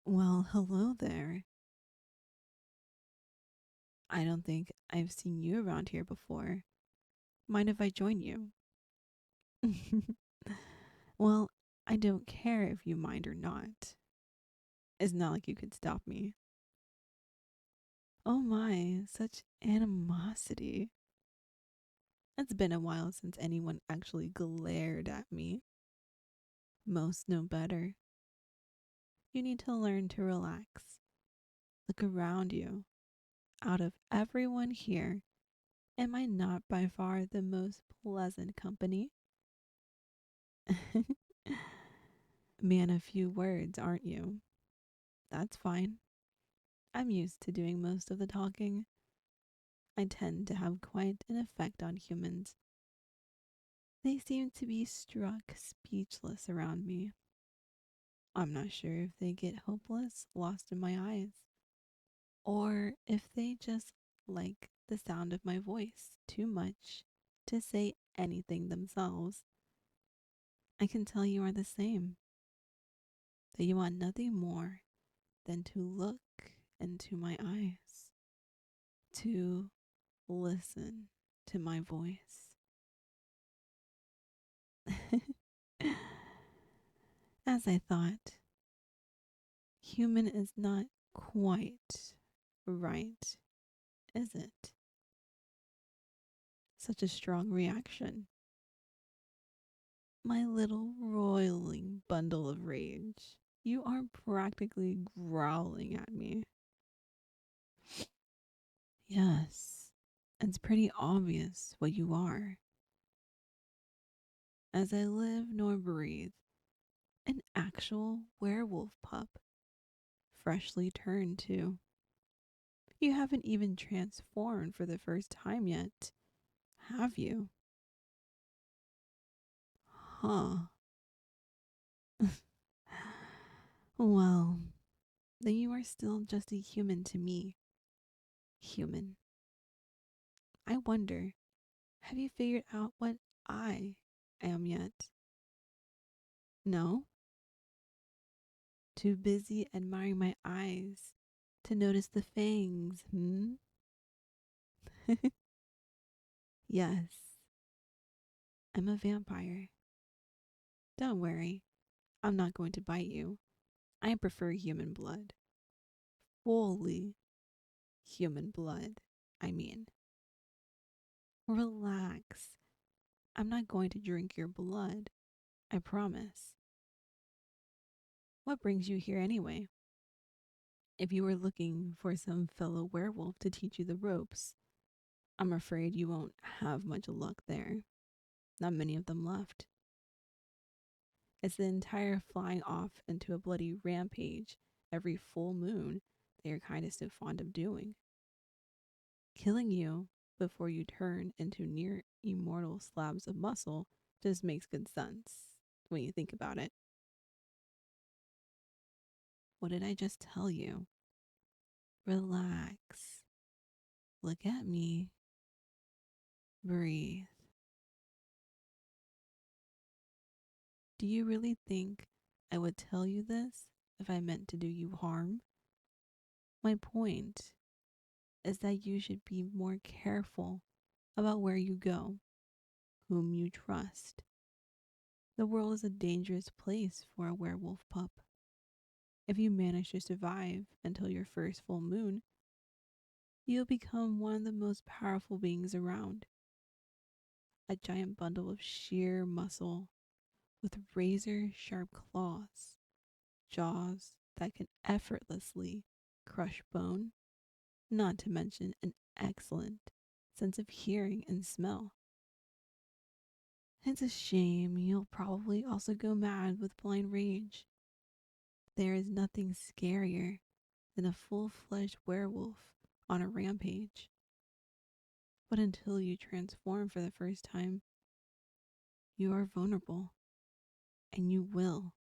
Well, hello there. I don't think I've seen you around here before. Mind if I join you? Well, I don't care if you mind or not. It's not like you could stop me. Oh my, such animosity. It's been a while since anyone actually glared at me. Most know better. You need to learn to relax. Look around you. Out of everyone here, am I not by far the most pleasant company? Man of few words, aren't you? That's fine. I'm used to doing most of the talking. I tend to have quite an effect on humans. They seem to be struck speechless around me. I'm not sure if they get hopeless, lost in my eyes, or if they just like the sound of my voice too much to say anything themselves. I can tell you are the same, that you want nothing more than to look into my eyes, to listen to my voice. As I thought, human is not quite right, is it? Such a strong reaction. My little roiling bundle of rage. You are practically growling at me. Yes, it's pretty obvious what you are. As I live nor breathe, an actual werewolf pup, freshly turned too. You haven't even transformed for the first time yet, have you? Huh. Well, then you are still just a human to me. Human. I wonder, have you figured out what I am yet? No? Too busy admiring my eyes to notice the fangs, hmm? Yes, I'm a vampire. Don't worry, I'm not going to bite you. I prefer human blood. Fully human blood, I mean. Relax. I'm not going to drink your blood. I promise. What brings you here anyway? If you were looking for some fellow werewolf to teach you the ropes, I'm afraid you won't have much luck there. Not many of them left. It's the entire flying off into a bloody rampage every full moon they are kind of so fond of doing. Killing you before you turn into near immortal slabs of muscle just makes good sense when you think about it. What did I just tell you? Relax. Look at me. Breathe. Do you really think I would tell you this if I meant to do you harm? My point is that you should be more careful about where you go, whom you trust. The world is a dangerous place for a werewolf pup. If you manage to survive until your first full moon, you'll become one of the most powerful beings around. A giant bundle of sheer muscle with razor sharp claws, jaws that can effortlessly crush bone, not to mention an excellent sense of hearing and smell. It's a shame you'll probably also go mad with blind rage. There is nothing scarier than a full-fledged werewolf on a rampage. But until you transform for the first time, you are vulnerable and you will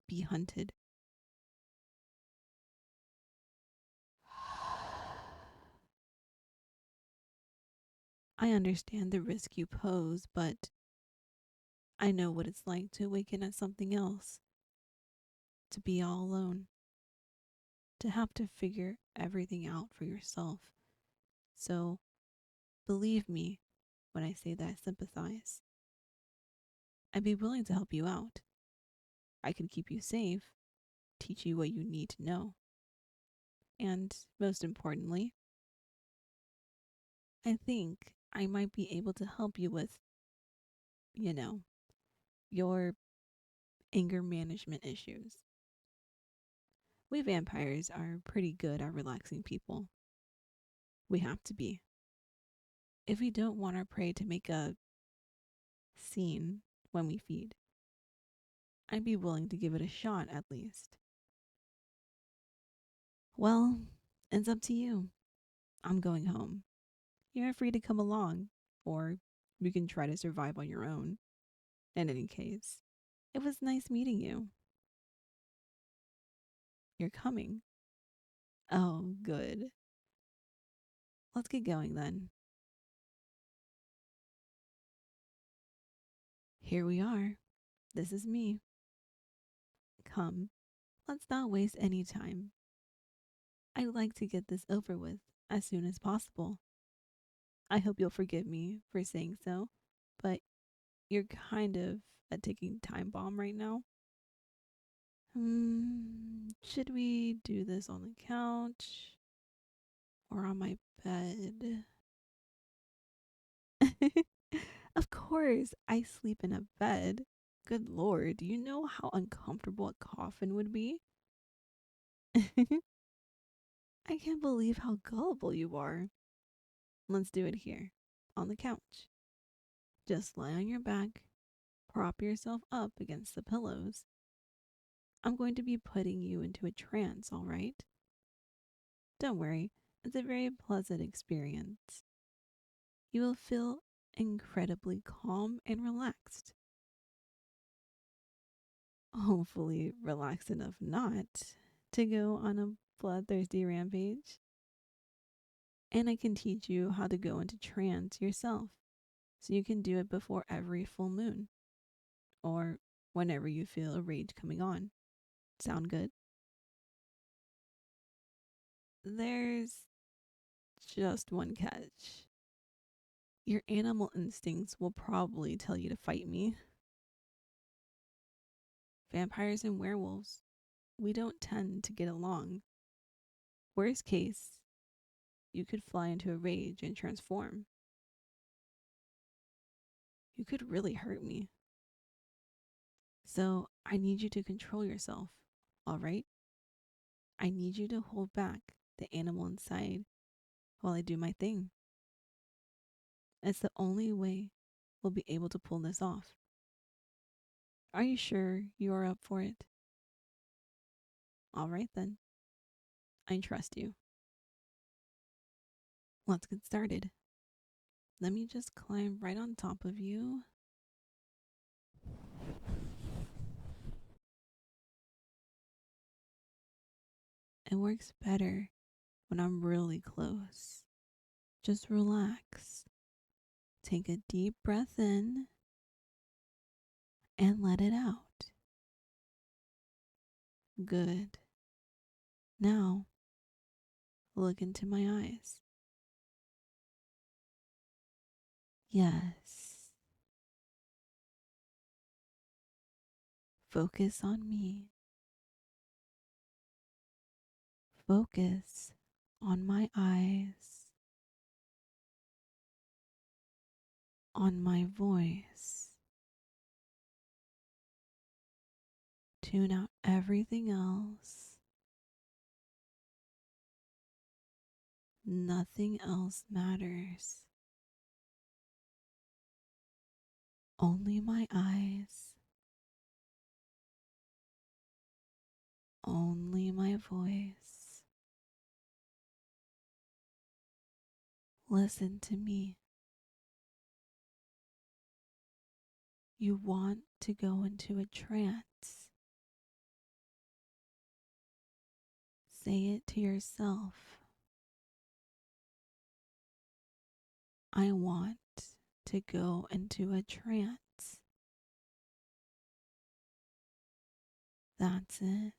be hunted. I understand the risk you pose, but I know what it's like to awaken at something else, to be all alone. to have to figure everything out for yourself. So believe me when I say that I sympathize. I'd be willing to help you out. I can keep you safe, teach you what you need to know. And most importantly, I think I might be able to help you with, you know, your anger management issues. We vampires are pretty good at relaxing people. We have to be. If we don't want our prey to make a scene when we feed, I'd be willing to give it a shot at least. Well, it's up to you. I'm going home. You're free to come along, or you can try to survive on your own. In any case, it was nice meeting you. You're coming. Oh, good. Let's get going then. Here we are. This is me. Come, let's not waste any time. I'd like to get this over with as soon as possible. I hope you'll forgive me for saying so, but you're kind of a ticking time bomb right now. Should we do this on the couch or on my bed? Of course, I sleep in a bed. Good lord, do you know how uncomfortable a coffin would be? I can't believe how gullible you are. Let's do it here, on the couch. Just lie on your back, prop yourself up against the pillows. I'm going to be putting you into a trance, all right? Don't worry, it's a very pleasant experience. You will feel incredibly calm and relaxed. Hopefully, relaxed enough not to go on a bloodthirsty rampage. And I can teach you how to go into trance yourself, so you can do it before every full moon, or whenever you feel a rage coming on. Sound good? There's just one catch. Your animal instincts will probably tell you to fight me. Vampires and werewolves, we don't tend to get along. Worst case, you could fly into a rage and transform. You could really hurt me. So I need you to control yourself, all right? I need you to hold back the animal inside while I do my thing. It's the only way we'll be able to pull this off. Are you sure you are up for it? All right then. I trust you. Let's get started. Let me just climb right on top of you. It works better when I'm really close. Just relax. Take a deep breath in and let it out. Good. Now, look into my eyes. Yes. Focus on me. Focus on my eyes. On my voice. Tune out everything else. Nothing else matters. Only my eyes. Only my voice. Listen to me. You want to go into a trance. Say it to yourself. I want to go into a trance. That's it.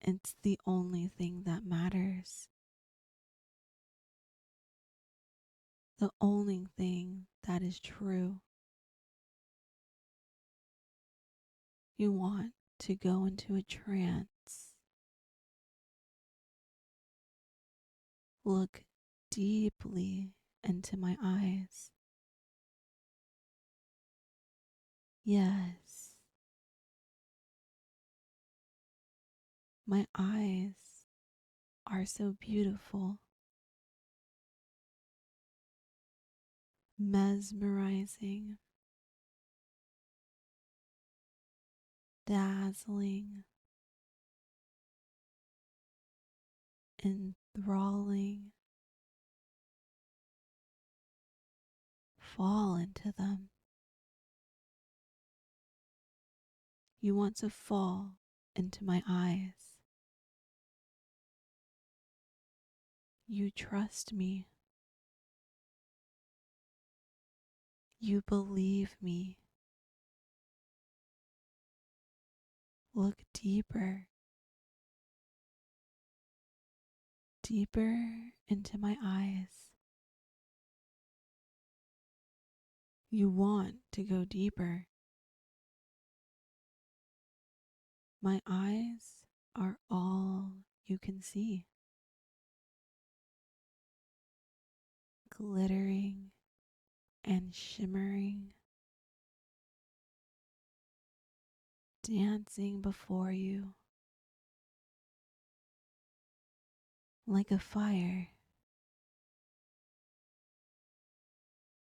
It's the only thing that matters. The only thing that is true. You want to go into a trance. Look deeply into my eyes. Yes, my eyes are so beautiful, mesmerizing, dazzling, enthralling. Fall into them. You want to fall into my eyes. You trust me. You believe me. Look deeper, deeper into my eyes. You want to go deeper. My eyes are all you can see, glittering and shimmering, dancing before you like a fire,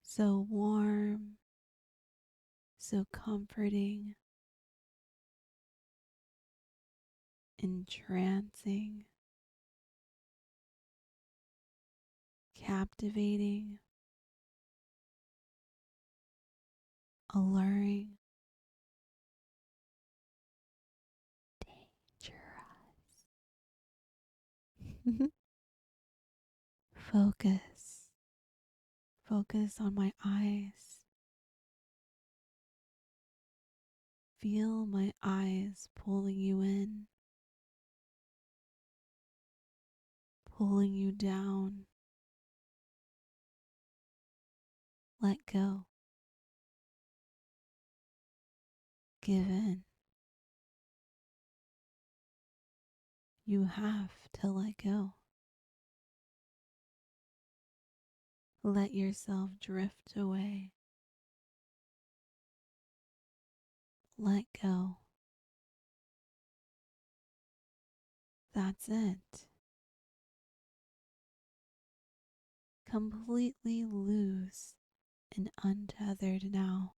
so warm, so comforting, entrancing, captivating, alluring, dangerous. Focus. Focus on my eyes. Feel my eyes pulling you in, pulling you down. Let go. Give in. You have to let go. Let yourself drift away. Let go. That's it. Completely loose and untethered now.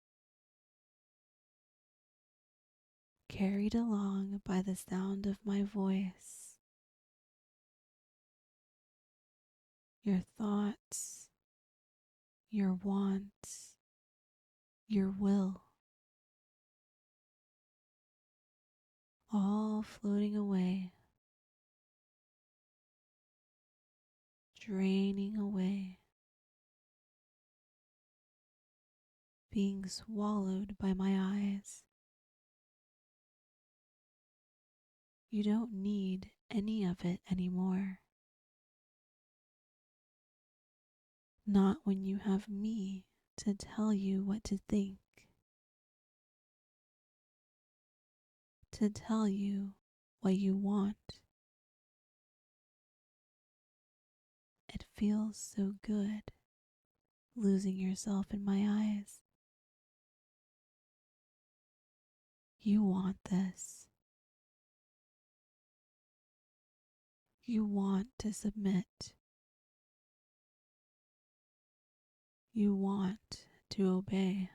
Carried along by the sound of my voice. Your thoughts, your wants, your will, all floating away, draining away, being swallowed by my eyes. You don't need any of it anymore. Not when you have me to tell you what to think, to tell you what you want. It feels so good losing yourself in my eyes. You want this. You want to submit. You want to obey.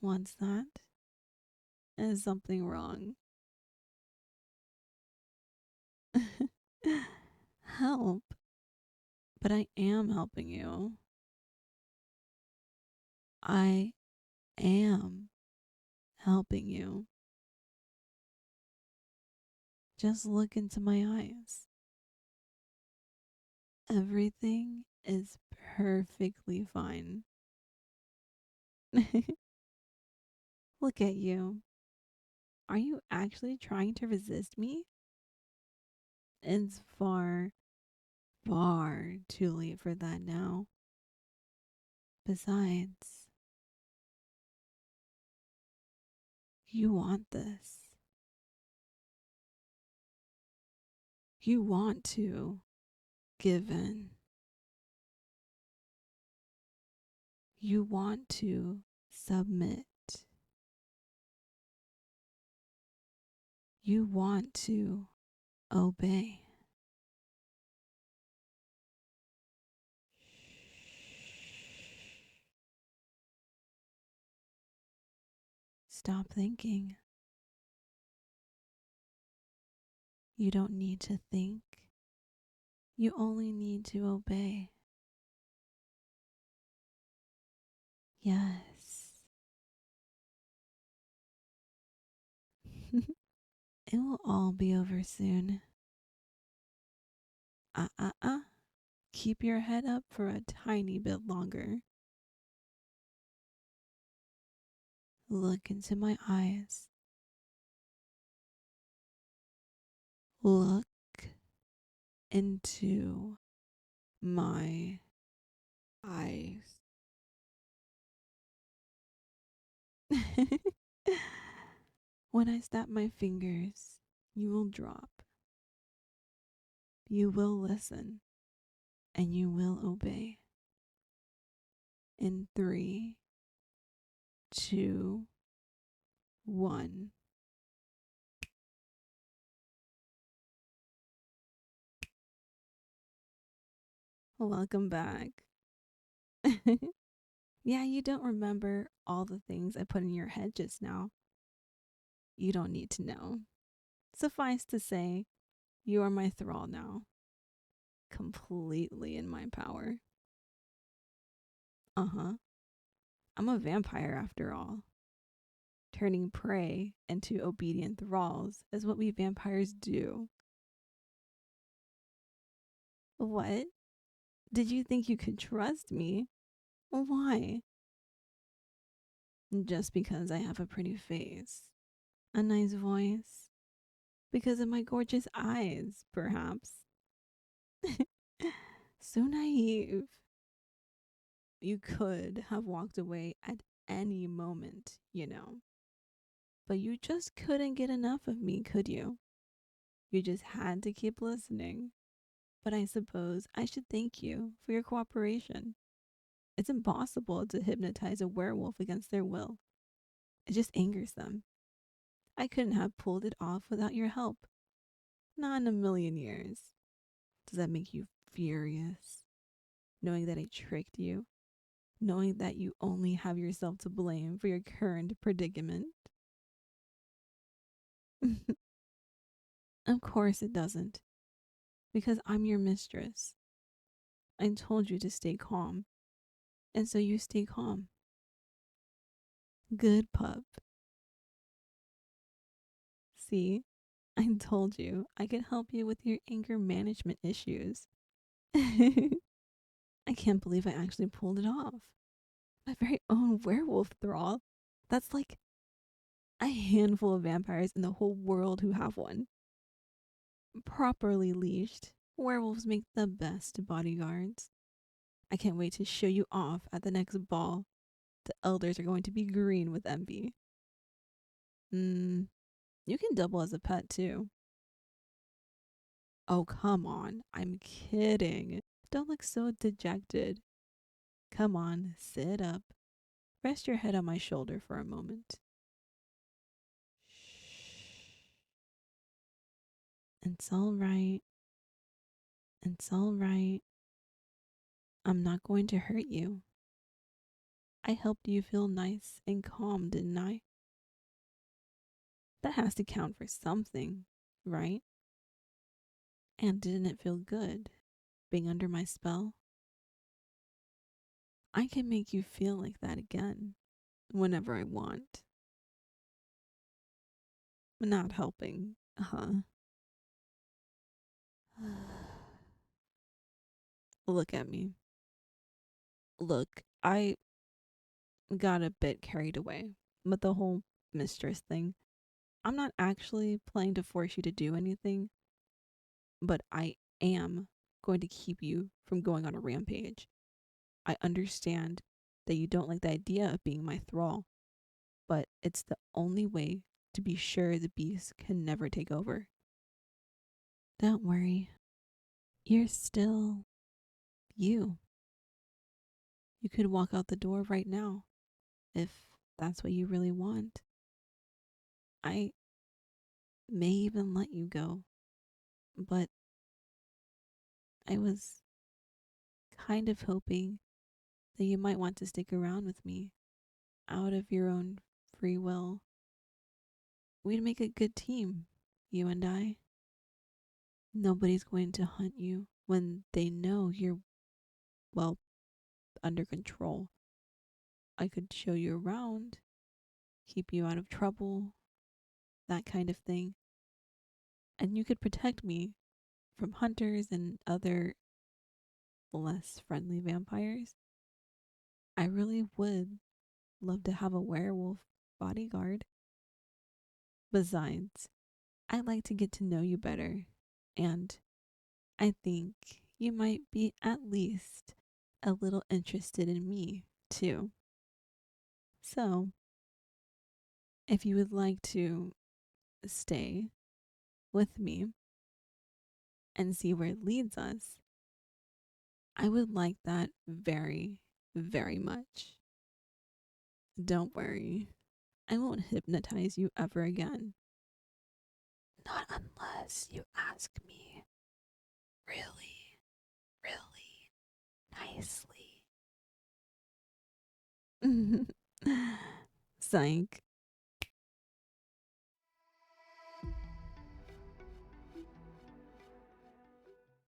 What's that? Is something wrong? Help. But I am helping you. I am helping you. Just look into my eyes. Everything is perfectly fine. Look at you. Are you actually trying to resist me? It's far, far too late for that now. Besides, you want this. You want to give in. You want to submit. You want to obey. Stop thinking. You don't need to think. You only need to obey. Yes. It will all be over soon. Uh. Keep your head up for a tiny bit longer. Look into my eyes. Look into my eyes. When I snap my fingers, you will drop. You will listen and you will obey. In 3, 2, 1. Welcome back. Yeah, you don't remember all the things I put in your head just now. You don't need to know. Suffice to say, you are my thrall now. Completely in my power. Uh-huh. I'm a vampire after all. Turning prey into obedient thralls is what we vampires do. What? Did you think you could trust me? Why? Just because I have a pretty face, a nice voice, because of my gorgeous eyes, perhaps. So naive. You could have walked away at any moment, you know. But you just couldn't get enough of me, could you? You just had to keep listening. But I suppose I should thank you for your cooperation. It's impossible to hypnotize a werewolf against their will. It just angers them. I couldn't have pulled it off without your help. Not in a million years. Does that make you furious? Knowing that I tricked you? Knowing that you only have yourself to blame for your current predicament? Of course it doesn't. Because I'm your mistress. I told you to stay calm. And so you stay calm. Good pup. See? I told you I could help you with your anger management issues. I can't believe I actually pulled it off. My very own werewolf thrall. That's like a handful of vampires in the whole world who have one. Properly leashed, werewolves make the best bodyguards. I can't wait to show you off at the next ball. The elders are going to be green with envy. You can double as a pet too. Oh, come on. I'm kidding. Don't look so dejected. Come on, sit up. Rest your head on my shoulder for a moment. Shh. It's all right. It's all right. I'm not going to hurt you. I helped you feel nice and calm, didn't I? That has to count for something, right? And didn't it feel good being under my spell? I can make you feel like that again whenever I want. Not helping, huh? Look at me. Look, I got a bit carried away with the whole mistress thing. I'm not actually planning to force you to do anything, but I am going to keep you from going on a rampage. I understand that you don't like the idea of being my thrall, but it's the only way to be sure the beast can never take over. Don't worry, you're still you. You could walk out the door right now if that's what you really want. I may even let you go, but I was kind of hoping that you might want to stick around with me out of your own free will. We'd make a good team, you and I. Nobody's going to hunt you when they know you're, well, under control. I could show you around, keep you out of trouble, that kind of thing. And you could protect me from hunters and other less friendly vampires. I really would love to have a werewolf bodyguard. Besides, I'd like to get to know you better, and I think you might be at least a little interested in me, too. So, if you would like to stay with me and see where it leads us, I would like that very, very much. Don't worry, I won't hypnotize you ever again. Not unless you ask me really, really nicely. Psych.